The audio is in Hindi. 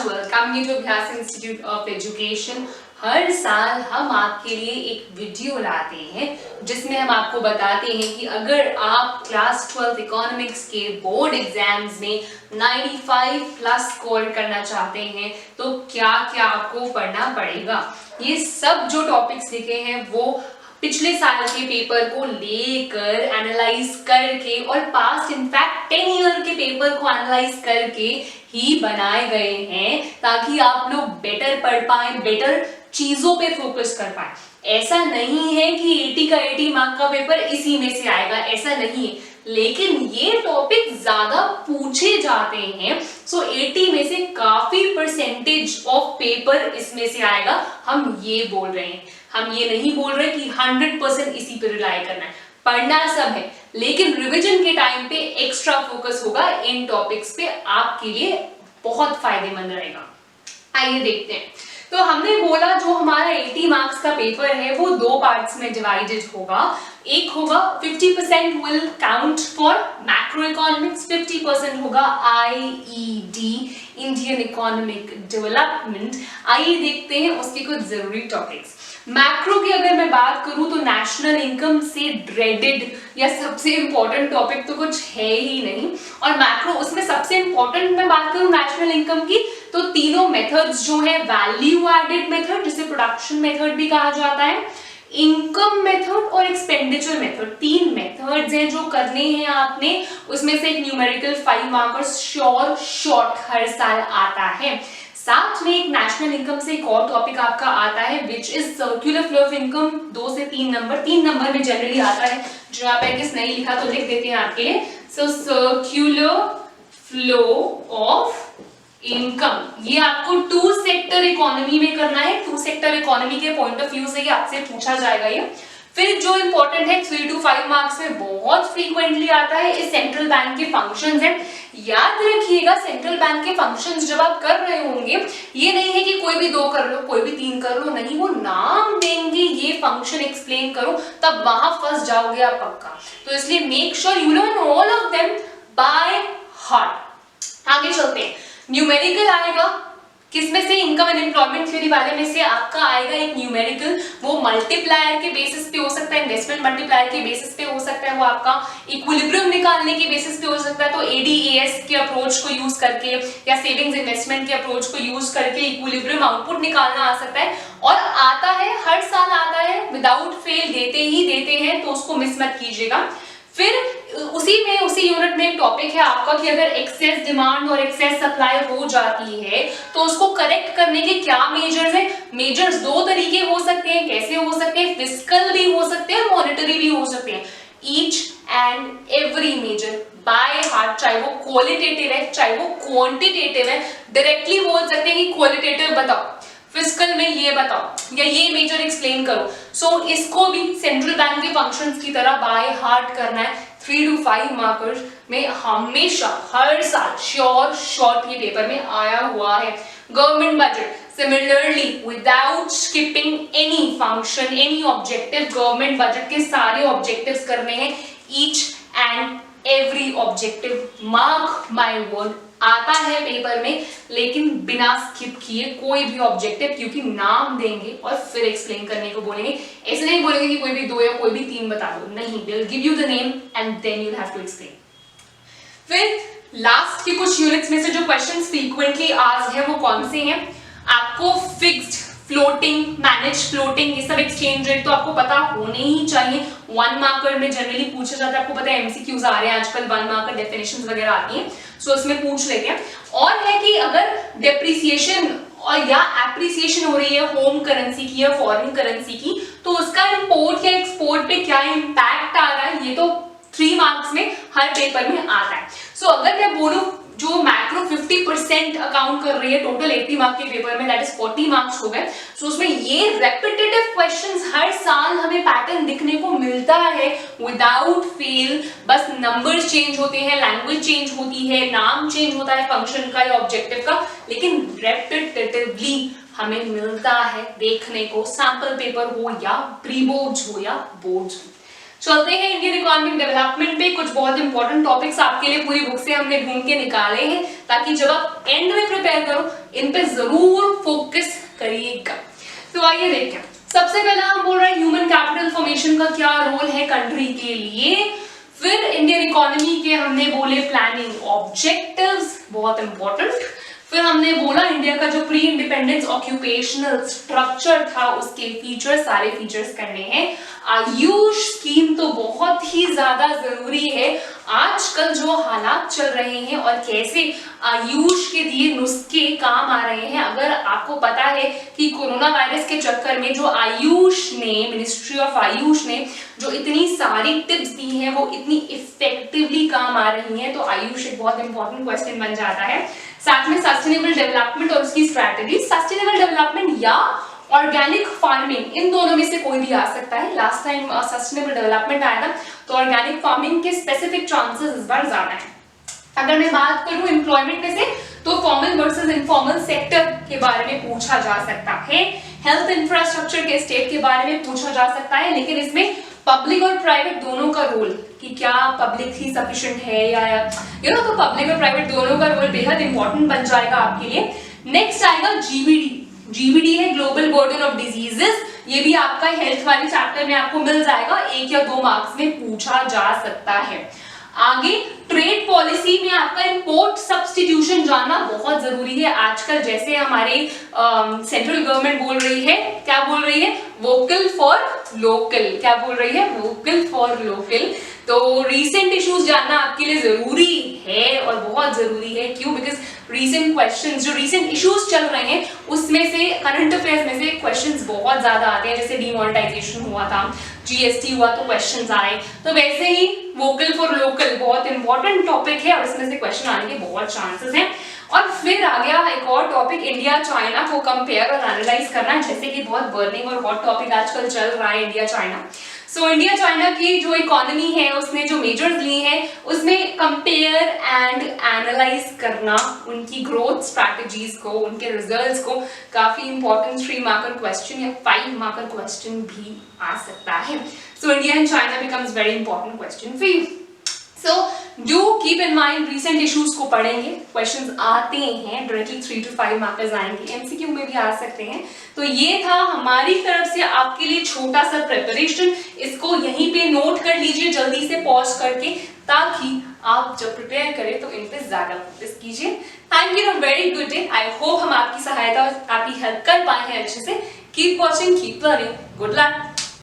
वेलकम यू टू अभ्यास इंस्टीट्यूट ऑफ एजुकेशन। हर साल हम आपके लिए एक वीडियो लाते हैं जिसमें हम आपको बताते हैं कि अगर आप क्लास 12 इकोनॉमिक्स के बोर्ड एग्जाम्स में 95 प्लस स्कोर करना चाहते हैं तो क्या क्या आपको पढ़ना पड़ेगा। ये सब जो टॉपिक्स लिखे हैं वो पिछले साल के पेपर को लेकर एनालाइज करके और पास्ट इनफैक्ट 10 ईयर के पेपर को एनालाइज करके ही बनाए गए हैं ताकि आप लोग बेटर पढ़ पाए, बेटर चीजों पे फोकस कर पाए। ऐसा नहीं है कि 80 का 80 मार्क का पेपर इसी में से आएगा, ऐसा नहीं है, लेकिन ये टॉपिक ज्यादा पूछे जाते हैं। सो 80 में से काफी परसेंटेज ऑफ पेपर इसमें से आएगा, हम ये बोल रहे हैं। हम ये नहीं बोल रहे कि 100% इसी पे रिलाई करना है, पढ़ना सब है, लेकिन रिवीजन के टाइम पे एक्स्ट्रा फोकस होगा इन टॉपिक्स पे, आपके लिए बहुत फायदेमंद रहेगा। आइए देखते हैं। तो हमने बोला जो हमारा 80 मार्क्स का पेपर है वो दो पार्ट्स में डिवाइडेड होगा। एक होगा 50% will count for macro economics, 50% होगा IED इंडियन इकोनॉमिक डेवलपमेंट। आइए देखते हैं उसके कुछ जरूरी टॉपिक्स। मैक्रो की अगर मैं बात करूं तो नेशनल इनकम से ड्रेडेड या सबसे इंपॉर्टेंट टॉपिक तो कुछ है ही नहीं। और मैक्रो उसमें सबसे इंपॉर्टेंट मैं बात करूं नेशनल इनकम की तो तीनों मेथड्स जो है, वैल्यू एडेड मेथड जिसे प्रोडक्शन मेथड भी कहा जाता है, इनकम मेथड और एक्सपेंडिचर मेथड, तीन मेथड्स हैं जो करने हैं आपने। उसमें से एक न्यूमेरिकल 5 मार्कर्स श्योर शॉर्ट हर साल आता है। साथ में एक नेशनल इनकम से एक और टॉपिक आपका आता है which is circular flow of income, 2 से 3 नंबर, 3 नंबर में जनरली आता है। जो आप किस नहीं लिखा तो लिख देते हैं आपके लिए। सो सर्कुलर फ्लो ऑफ इनकम, ये आपको 2 सेक्टर इकोनॉमी में करना है। 2 सेक्टर इकोनॉमी के पॉइंट ऑफ व्यू से ये आपसे पूछा जाएगा ये। फिर जो इंपॉर्टेंट है 3 to 5 मार्क्स में बहुत फ्रीक्वेंटली आता है, इस सेंट्रल बैंक के फंक्शंस हैं। याद रखिएगा सेंट्रल बैंक के फंक्शंस जब आप कर रहे होंगे, ये नहीं है कि कोई भी 2 कर लो, कोई भी 3 कर लो, नहीं, वो नाम देंगे ये फंक्शन एक्सप्लेन करो, तब वहां फंस जाओगे आप पक्का। तो इसलिए make sure you learn all of them by heart. आगे चलते हैं। न्यूमेरिकल आएगा किसमें से, इनकम एंड एम्प्लॉयमेंट थ्योरी वाले में से आपका आएगा एक न्यूमेरिकल। वो मल्टीप्लायर के बेसिस पे हो सकता है, इन्वेस्टमेंट मल्टीप्लायर के बेसिस पे हो सकता है, वो आपका इक्विलिब्रियम निकालने के बेसिस पे हो सकता है। तो ADAS के अप्रोच को यूज करके या सेविंग्स इन्वेस्टमेंट के अप्रोच को यूज करके इक्विलिब्रियम आउटपुट निकालना आ सकता है, और आता है, हर साल आता है, विदाउट फेल देते ही देते हैं, तो उसको मिस मत कीजिएगा। फिर उसी यूनिट में एक टॉपिक है आपका कि अगर एक्सेस डिमांड और एक्सेस सप्लाई हो जाती है तो उसको करेक्ट करने के क्या मेजर्स हैं। मेजर्स 2 तरीके हो सकते हैं, कैसे हो सकते हैं, फिस्कल भी हो सकते हैं, मॉनेटरी भी हो सकते हैं। Each and every measure by heart, चाहे वो क्वालिटेटिव है चाहे वो क्वांटिटेटिव है, डायरेक्टली बोल सकते हैं कि क्वालिटेटिव बताओ, फिस्कल में ये बताओ या ये मेजर एक्सप्लेन करो। सो इसको भी सेंट्रल बैंक के फंक्शंस की तरह बाय हार्ट करना है। 3 to 5 मार्कर्स में हमेशा हर साल श्योर शॉर्ट ये पेपर में आया हुआ है। Government budget similarly without skipping any function any objective, government budget के सारे ऑब्जेक्टिव्स करने हैं, each and every objective, mark my word, आता है पेपर में, लेकिन बिना स्किप किए कोई भी ऑब्जेक्टिव, क्योंकि नाम देंगे और फिर एक्सप्लेन करने को बोलेंगे। ऐसे नहीं बोलेंगे कि कोई भी 2 या कोई भी 3 बता दो, नहीं, they will give you the name and then you have to explain. फिर लास्ट के कुछ यूनिट्स में से जो क्वेश्चंस फ्रीक्वेंटली आज है वो कौन से हैं। आपको फिक्स्ड, फ्लोटिंग, मैनेज फ्लोटिंग, ये सब एक्सचेंज रेट तो आपको पता होने ही चाहिए। 1 मार्कर में जनरली पूछा जाता है, आपको पता है MCQs आ रहे हैं आजकल, 1 मार्कर डेफिनेशंस वगैरह आती हैं, सो उसमें पूछ लेते हैं। और है कि अगर डेप्रिसिएशन और या एप्रिसिएशन हो रही है होम करेंसी की या फॉरेन करेंसी की, तो उसका इंपोर्ट या एक्सपोर्ट पे क्या इम्पैक्ट आ रहा है, ये तो 3 मार्क्स में हर पेपर में आता है। सो अगर मैं बोलूं जो मैक्रो 50% अकाउंट कर रही है टोटल 80 मार्क के पेपर में, दैट इज 40 मार्क्स हो गए। सो उसमें ये रेपिटेटिव क्वेश्चंस हर साल हमें पैटर्न दिखने को मिलता है विदाउट फेल। बस नंबर्स चेंज होते हैं, लैंग्वेज चेंज होती है, नाम चेंज होता है फंक्शन का या ऑब्जेक्टिव का, लेकिन रेपिटेटिवली हमें मिलता है देखने को, सैंपल पेपर हो या प्री बोर्ड्स हो या बोर्ड्स हो। चलते हैं इंडियन इकोनॉमिक डेवलपमेंट पे। कुछ बहुत इंपॉर्टेंट टॉपिक्स आपके लिए पूरी बुक से हमने ढूंढ के निकाले हैं, ताकि जब आप एंड में प्रिपेयर करो इन पे जरूर फोकस करिएगा। तो आइए देखते हैं। सबसे पहला हम बोल रहे हैं ह्यूमन कैपिटल फॉर्मेशन का क्या रोल है कंट्री के लिए। फिर इंडियन इकोनॉमी के हमने बोले प्लानिंग ऑब्जेक्टिव्स, बहुत इंपॉर्टेंट। फिर हमने बोला इंडिया का जो प्री इंडिपेंडेंस ऑक्यूपेशनल स्ट्रक्चर था उसके फीचर्स, सारे फीचर्स करने हैं। आयुष स्कीम तो बहुत ही ज्यादा जरूरी है। आजकल जो हालात चल रहे हैं और कैसे आयुष के दिए नुस्खे काम आ रहे हैं, अगर आपको पता है कि कोरोना वायरस के चक्कर में जो आयुष ने, मिनिस्ट्री ऑफ आयुष ने जो इतनी सारी टिप्स दी हैं वो इतनी इफेक्टिवली काम आ रही हैं, तो आयुष एक बहुत इंपॉर्टेंट क्वेश्चन बन जाता है। साथ में सस्टेनेबल डेवलपमेंट और उसकी स्ट्रैटेजी। सस्टेनेबल डेवलपमेंट या ऑर्गेनिक फार्मिंग, इन दोनों में से कोई भी आ सकता है। लास्ट टाइम सस्टेनेबल डेवलपमेंट आया था, तो ऑर्गेनिक फार्मिंग के स्पेसिफिक चांसेस इस बार ज्यादा है। अगर मैं बात करूं एम्प्लॉयमेंट में से, तो फॉर्मल वर्सेस इनफॉर्मल सेक्टर के बारे में पूछा जा सकता है। हेल्थ इंफ्रास्ट्रक्चर के स्टेट के बारे में पूछा जा सकता है, लेकिन इसमें पब्लिक और प्राइवेट दोनों का रोल, कि क्या पब्लिक ही सफिशिएंट है या तो पब्लिक और प्राइवेट दोनों का रोल बेहद इंपॉर्टेंट बन जाएगा आपके लिए। नेक्स्ट आएगा जीबीडी। जीबीडी है ग्लोबल बर्डन ऑफ डिजीजेस। ये भी आपका हेल्थ वाले चैप्टर में आपको मिल जाएगा, 1 या 2 मार्क्स में पूछा जा सकता है। आगे ट्रेड पॉलिसी में आपका इंपोर्ट सब्स्टिट्यूशन जानना बहुत जरूरी है। आजकल जैसे हमारे सेंट्रल गवर्नमेंट बोल रही है, क्या बोल रही है, वोकल फॉर लोकल। क्या बोल रही है, वोकल फॉर लोकल। तो रीसेंट इश्यूज जानना आपके लिए जरूरी है और बहुत जरूरी है। क्यों? बिकॉज रीसेंट क्वेश्चंस, जो रीसेंट इश्यूज चल रहे हैं उसमें से, करंट अफेयर्स में से क्वेश्चंस बहुत ज्यादा आते हैं। जैसे डिमोनेटाइजेशन हुआ था, जीएसटी हुआ, तो क्वेश्चंस आए। तो वैसे ही वोकल फॉर लोकल बहुत इंपॉर्टेंट टॉपिक है और इसमें से क्वेश्चन आने के बहुत चांसेस हैं। और फिर आ गया एक और टॉपिक, इंडिया चाइना को कंपेयर और एनालाइज करना, जैसे कि बहुत बर्निंग और हॉट टॉपिक आजकल चल रहा है India China. So India China की जो इकोनॉमी है उसने जो मेजर्स लिए हैं उसमें कंपेयर एंड एनालाइज करना, उनकी ग्रोथ स्ट्रैटेजीज को, उनके रिजल्ट्स को, काफी इंपॉर्टेंट 3 मार्कर क्वेश्चन या 5 मार्कर क्वेश्चन भी आ सकता है। So India and China becomes very important question for you. So do keep in mind recent issues को पढ़ेंगे, क्वेश्चंस आते हैं डायरेक्टली 3 to 5 मार्कर्स आएंगे, एमसीक्यू में भी आ सकते हैं। तो ये था हमारी तरफ से आपके लिए छोटा सा प्रिपरेशन। इसको यहीं पे नोट कर लीजिए जल्दी से पॉज करके, ताकि आप जब प्रिपेयर करें तो इन पे ज्यादा फोकस कीजिए। Thank you, very good day. I hope हम आपकी सहायता और आपकी हेल्प कर पाए हैं अच्छे से। Keep watching, keep learning, good luck.